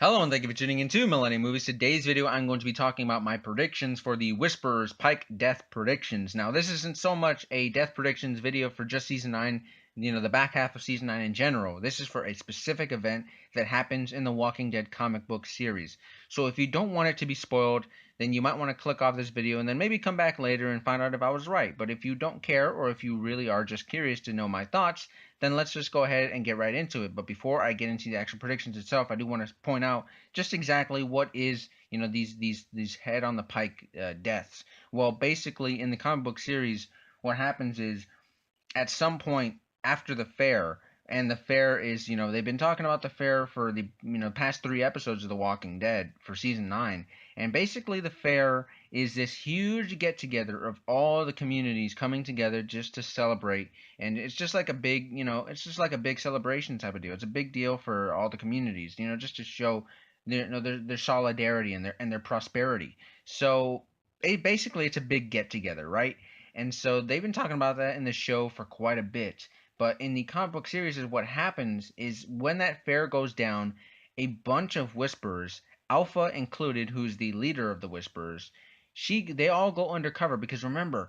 Hello and thank you for tuning into Millennium Movies. Today's video I'm going to be talking about my predictions for the Whisperers Pike death predictions. Now this isn't so much a death predictions video for just season 9, the back half of season 9 in general. This is for a specific event that happens in the Walking Dead comic book series. So if you don't want it to be spoiled, then you might want to click off this video and then maybe come back later and find out if I was right. But if you don't care, or if you really are just curious to know my thoughts, then let's just go ahead and get right into it. But before I get into the actual predictions itself, I do want to point out just exactly what is these head on the pike deaths. Well, basically in the comic book series, what happens is at some point after the fair, and the fair is, they've been talking about the fair for the past 3 episodes of The Walking Dead for season 9, and basically the fair is this huge get together of all the communities coming together just to celebrate, and it's just like a big, it's just like a big celebration type of deal. It's a big deal for all the communities, just to show their solidarity and their prosperity. So basically it's a big get together, right? And so they've been talking about that in the show for quite a bit. But in the comic book series, is what happens is when that fair goes down, a bunch of Whisperers, Alpha included, who's the leader of the Whisperers, they all go undercover because remember,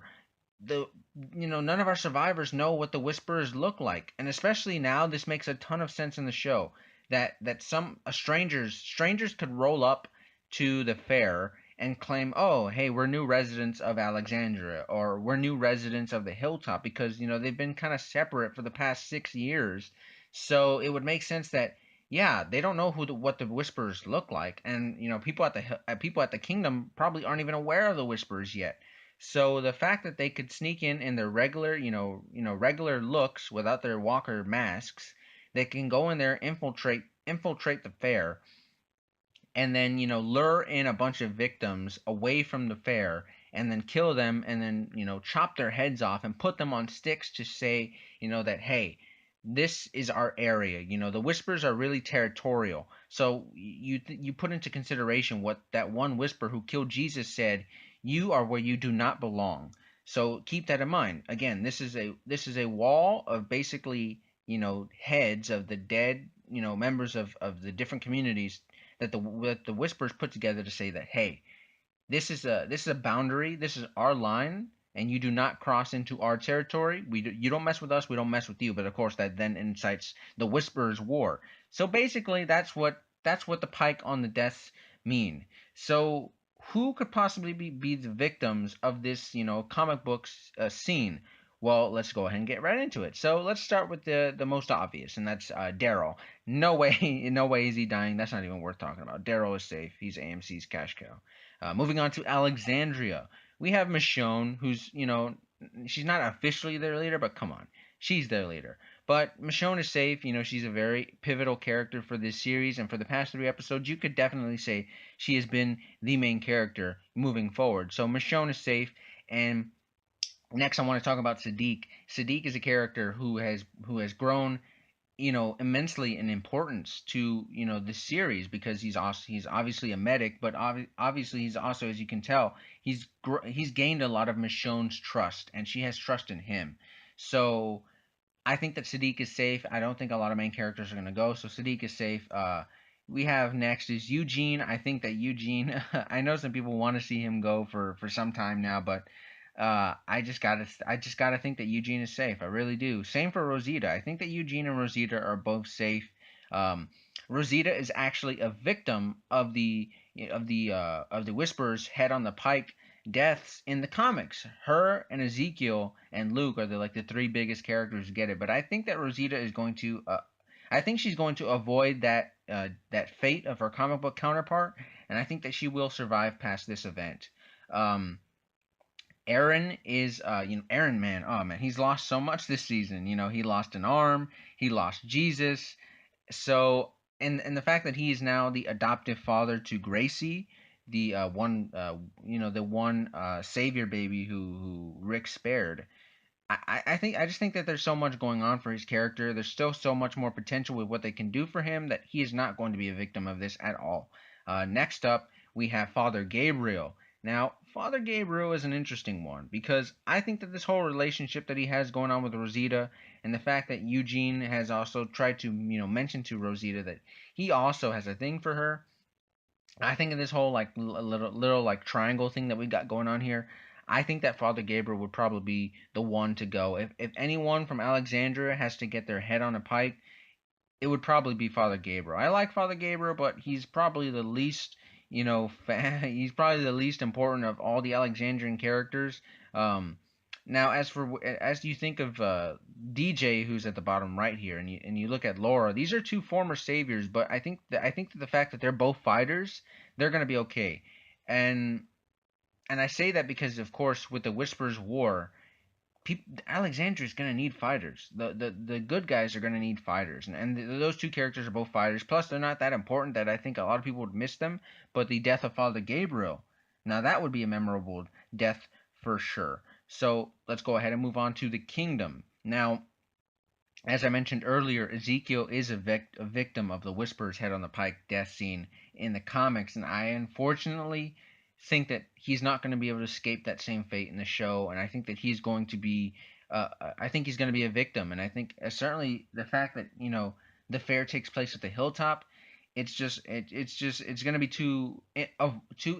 the none of our survivors know what the Whisperers look like, and especially now, this makes a ton of sense in the show that some strangers could roll up to the fair and claim, oh, hey, we're new residents of Alexandria, or we're new residents of the Hilltop, because they've been kind of separate for the past 6 years. So it would make sense that, yeah, they don't know what the Whisperers look like, and people at the kingdom probably aren't even aware of the Whisperers yet. So the fact that they could sneak in their regular, regular looks without their walker masks, they can go in there, infiltrate the fair, and then lure in a bunch of victims away from the fair, and then kill them, and then chop their heads off and put them on sticks to say that, hey, this is our area. The Whispers are really territorial. So you put into consideration what that one Whisper who killed Jesus said: you are where you do not belong. So keep that in mind. Again, this is a wall of basically heads of the dead members of the different communities that the Whispers put together to say that, hey, this is a boundary, this is our line, and you do not cross into our territory. You don't mess with us, we don't mess with you. But of course, that then incites the Whisperers' war. So basically, that's what the pike on the deaths mean. So who could possibly be the victims of this comic books scene? Well, let's go ahead and get right into it. So let's start with the most obvious, and that's Daryl. No way, no way is he dying. That's not even worth talking about. Daryl is safe. He's AMC's cash cow. Moving on to Alexandria, we have Michonne, who's she's not officially their leader, but come on, she's their leader. But Michonne is safe. She's a very pivotal character for this series, and for the past 3 episodes, you could definitely say she has been the main character moving forward. So Michonne is safe, and next, I want to talk about Sadiq. Sadiq is a character who has grown, immensely in importance to the series, because he's obviously a medic, but obviously he's also, as you can tell, he's gained a lot of Michonne's trust, and she has trust in him. So I think that Sadiq is safe. I don't think a lot of main characters are gonna go, so Sadiq is safe. We have next is Eugene. I think that Eugene. I know some people want to see him go for some time now, but I just gotta think that Eugene is safe. I really do. Same for Rosita. I think that Eugene and Rosita are both safe. Um, Rosita is actually a victim of the Whisperers head on the pike deaths in the comics. Her and Ezekiel and Luke are the three biggest characters to get it. But I think that Rosita is going to. I think she's going to avoid that fate of her comic book counterpart, and I think that she will survive past this event. Um, Aaron is, Aaron, man, oh man, he's lost so much this season. He lost an arm, he lost Jesus. So, and the fact that he is now the adoptive father to Gracie, the one savior baby who Rick spared. I just think that there's so much going on for his character. There's still so much more potential with what they can do for him, that he is not going to be a victim of this at all. Next up, we have Father Gabriel. Now, Father Gabriel is an interesting one because I think that this whole relationship that he has going on with Rosita, and the fact that Eugene has also tried to, mention to Rosita that he also has a thing for her. I think in this whole like little like triangle thing that we got going on here, I think that Father Gabriel would probably be the one to go. If anyone from Alexandria has to get their head on a pike, it would probably be Father Gabriel. I like Father Gabriel, but he's probably the least, he's probably the least important of all the Alexandrian characters. Um, Now, as you think of DJ, who's at the bottom right here, and you look at Laura, these are two former saviors, but I think that the fact that they're both fighters, they're gonna be okay. And and I say that because, of course, with the Whispers War, Alexandria is going to need fighters. The good guys are going to need fighters, and those two characters are both fighters. Plus, they're not that important that I think a lot of people would miss them. But the death of Father Gabriel, now that would be a memorable death for sure. So let's go ahead and move on to the kingdom. Now, as I mentioned earlier, Ezekiel is a victim of the Whisperer's head on the pike death scene in the comics, and I unfortunately think that he's not going to be able to escape that same fate in the show, and I think that he's going to be, I think he's going to be a victim, and I think certainly the fact that the fair takes place at the hilltop, it's going to be too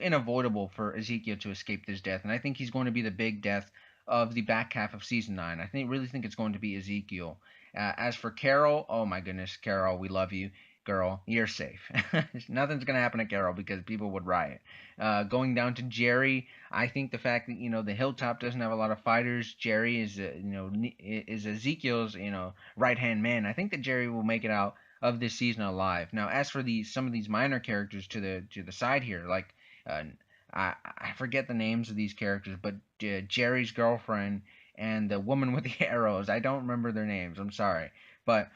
unavoidable for Ezekiel to escape this death, and I think he's going to be the big death of the back half of season 9. Really think it's going to be Ezekiel. As for Carol, oh my goodness, Carol, we love you, girl. You're safe. Nothing's gonna happen to Carol because people would riot. Going down to Jerry, I think the fact that the Hilltop doesn't have a lot of fighters. Jerry is is Ezekiel's right hand man. I think that Jerry will make it out of this season alive. Now, as for some of these minor characters to the side here, like uh, I forget the names of these characters, but Jerry's girlfriend and the woman with the arrows. I don't remember their names. I'm sorry, but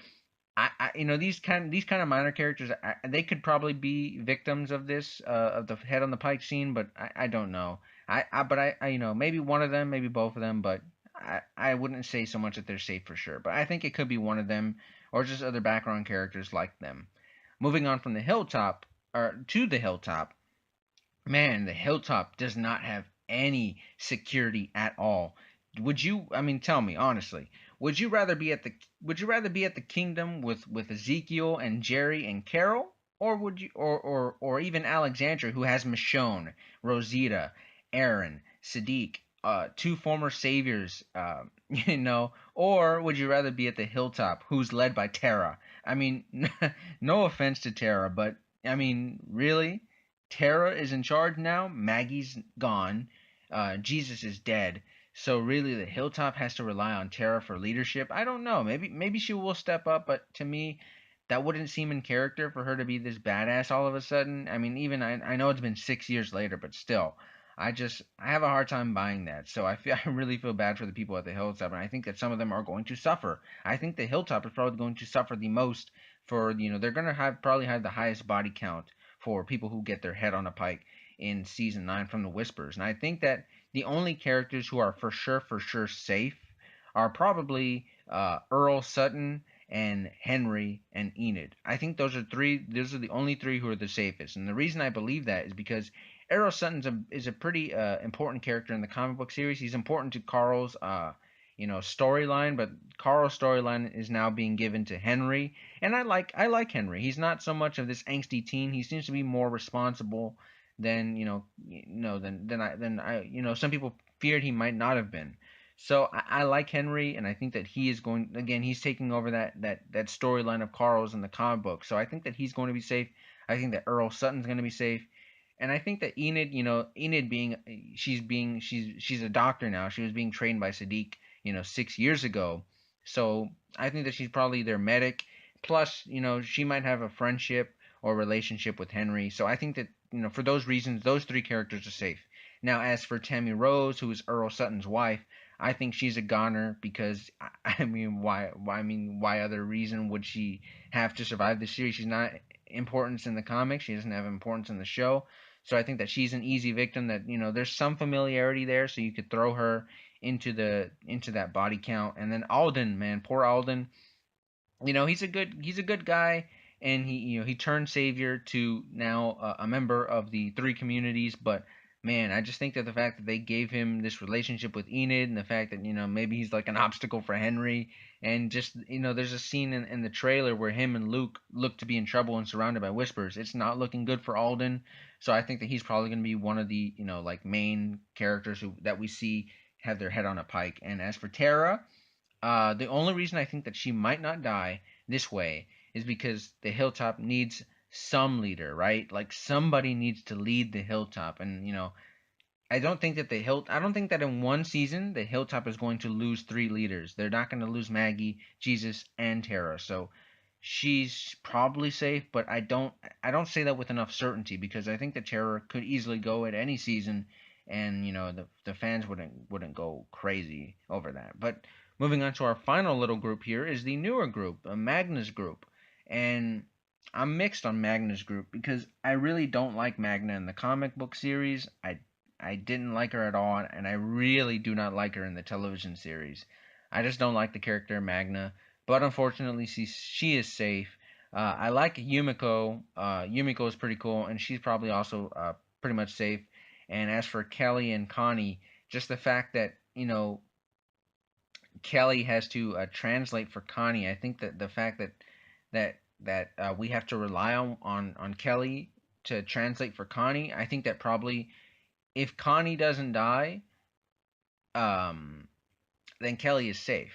these kind of minor characters, they could probably be victims of this of the head on the pike scene, but I don't know. But maybe one of them, maybe both of them, but I wouldn't say so much that they're safe for sure. But I think it could be one of them or just other background characters like them. Moving on from the hilltop or to the hilltop, man, the hilltop does not have any security at all. I mean, tell me honestly, would you rather be at the kingdom with Ezekiel and Jerry and Carol, or would you or even Alexandra, who has Michonne, Rosita, Aaron, Sadiq, two former saviors, or would you rather be at the hilltop, who's led by Tara? I mean, no offense to Tara, but I mean, really? Tara is in charge now. Maggie's gone. Jesus is dead. So really, the Hilltop has to rely on Tara for leadership. I don't know. Maybe she will step up, but to me, that wouldn't seem in character for her to be this badass all of a sudden. I mean, even I know it's been 6 years later, but still, I have a hard time buying that. So I really feel bad for the people at the Hilltop, and I think that some of them are going to suffer. I think the Hilltop is probably going to suffer the most for they're gonna probably have the highest body count for people who get their head on a pike in season 9 from the Whispers. And I think that the only characters who are for sure safe are probably Earl Sutton and Henry and Enid. I think those are the only three who are the safest. And the reason I believe that is because Errol Sutton is a pretty important character in the comic book series. He's important to Carl's storyline, but Carl's storyline is now being given to Henry, and I like Henry. He's not so much of this angsty teen. He seems to be more responsible than some people feared he might not have been. So I like Henry, and I think that he is going again. He's taking over that storyline of Carl's in the comic book. So I think that he's going to be safe. I think that Earl Sutton's going to be safe. And I think that Enid, Enid she's a doctor now. She was being trained by Sadiq, 6 years ago. So I think that she's probably their medic. Plus, she might have a friendship or relationship with Henry. So I think that, for those reasons, those three characters are safe. Now, as for Tammy Rose, who is Earl Sutton's wife, I think she's a goner because I mean, why other reason would she have to survive the series? She's not importance in the comics. She doesn't have importance in the show. So I think that she's an easy victim. That there's some familiarity there, so you could throw her into that body count. And then Alden, man, poor Alden. He's a good guy, and he turned savior to now a member of the three communities. But man, I just think that the fact that they gave him this relationship with Enid, and the fact that, maybe he's like an obstacle for Henry, and just, there's a scene in the trailer where him and Luke look to be in trouble and surrounded by whispers. It's not looking good for Alden, so I think that he's probably going to be one of the, like main characters that we see have their head on a pike. And as for Tara, the only reason I think that she might not die this way is because the Hilltop needs some leader, right? Like somebody needs to lead the Hilltop, and I don't think that in one season the Hilltop is going to lose three leaders. They're not going to lose Maggie, Jesus, and Tara. So she's probably safe, but I don't say that with enough certainty, because I think that Tara could easily go at any season, and the fans wouldn't go crazy over that. But moving on to our final little group here is the newer group, Magna's group. And I'm mixed on Magna's group because I really don't like Magna in the comic book series. I didn't like her at all, and I really do not like her in the television series. I just don't like the character Magna, but unfortunately, she is safe. I like Yumiko. Yumiko is pretty cool, and she's probably also pretty much safe. And as for Kelly and Connie, just the fact that Kelly has to translate for Connie, I think that the fact that we have to rely on Kelly to translate for Connie, I think that probably if Connie doesn't die, um, then Kelly is safe.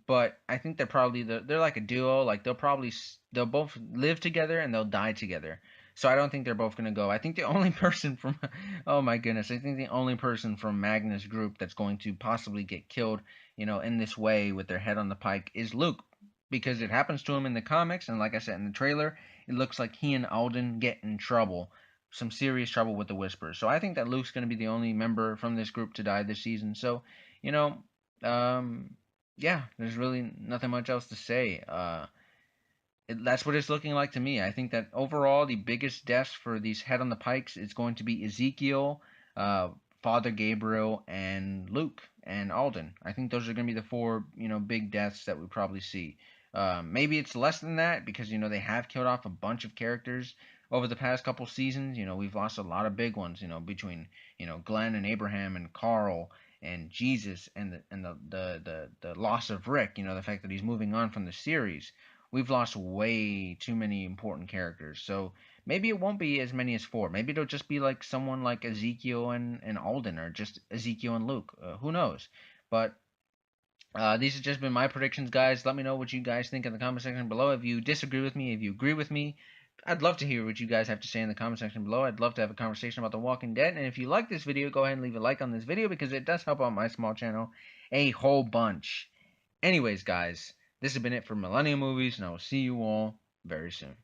But I think they're like a duo. Like they'll both live together and they'll die together. So I don't think they're both gonna go. I think the only person from oh my goodness, I think the only person from Magnus group that's going to possibly get killed, in this way with their head on the pike is Luke, because it happens to him in the comics, and like I said in the trailer, it looks like he and Alden get in trouble, some serious trouble with the Whispers. So I think that Luke's going to be the only member from this group to die this season. So, you know, um, yeah, there's really nothing much else to say. That's what it's looking like to me. I think that overall, the biggest deaths for these head on the pikes is going to be Ezekiel, uh, Father Gabriel, and Luke and Alden. I think those are going to be the four, big deaths that we probably see. Maybe it's less than that because they have killed off a bunch of characters over the past couple seasons. We've lost a lot of big ones. Between Glenn and Abraham and Carl and Jesus and the loss of Rick. The fact that he's moving on from the series. We've lost way too many important characters. So maybe it won't be as many as four. Maybe it'll just be like someone like Ezekiel and Alden, or just Ezekiel and Luke. Who knows? But these have just been my predictions, guys. Let me know what you guys think in the comment section below. If you disagree with me, if you agree with me, I'd love to hear what you guys have to say in the comment section below. I'd love to have a conversation about The Walking Dead. And if you like this video, go ahead and leave a like on this video, because it does help out my small channel a whole bunch. Anyways, guys, this has been it for Millennium Movies, and I will see you all very soon.